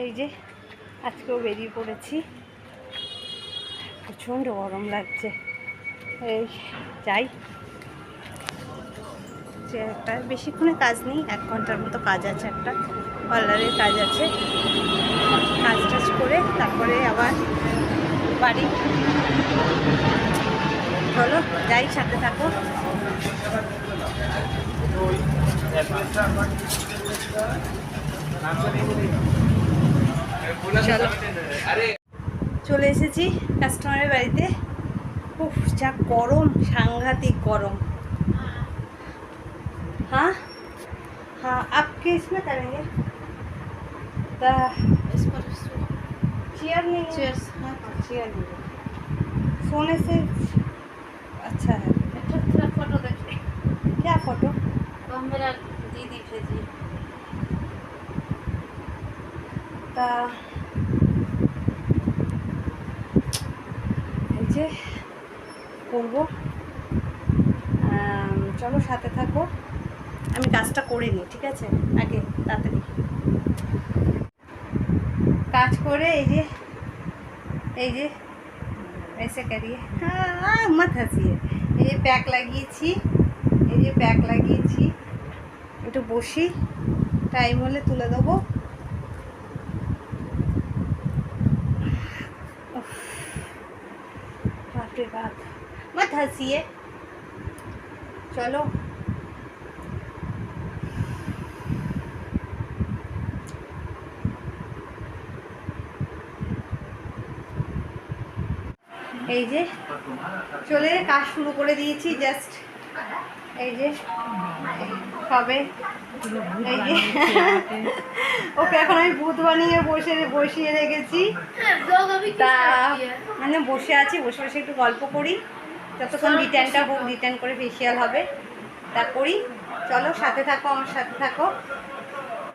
এই যে আজকেও বেরিয়ে পড়েছি, প্রচণ্ড গরম লাগছে। এই যাই, যে একটা বেশিক্ষণে কাজ নেই, 1 ঘন্টার মতো কাজ আছে, একটা পার্লারের কাজ আছে। কাজ টাজ করে তারপরে আবার বাড়ি। চলো যাই, সাথে থাকো। চলো, চলে এসেছি কাস্টমারের বাড়িতে। উফ, যা গরম, সাংঘাতিক গরম। हाँ हाँ, आप किस में करेंगे? चेयर नहीं है? चेयर, हाँ चेयर नहीं है। सोने से अच्छा है। थोड़ा फोटो देखिए। क्या फोटो? वो मेरा दीदी भेजी। তা এই যে করবো, চলো সাথে থাকো। আমি কাজটা করে নিই, ঠিক আছে? আগে তাড়াতাড়ি কাজ করে এই যে ऐसे करिए, हाँ मत हंसिए। এই যে প্যাক লাগিয়েছি, একটু বসি, টাইম হলে তুলে দেবো। बाप रे बाप, मत हंसिए। चलो এই যে চলে কাজ শুরু করে দিয়েছি, জাস্ট এই যে হবে। এই যে ওকে এখন আমি ভূত বানিয়ে বসিয়ে রেখেছি। তা মানে বসে আছি, বসে বসে একটু গল্প করি যতক্ষণ রিটার্নটা হোক, রিটার্ন করে ফেসিয়াল হবে, তা করি। চলো সাথে থাকো, আমার সাথে থাকো।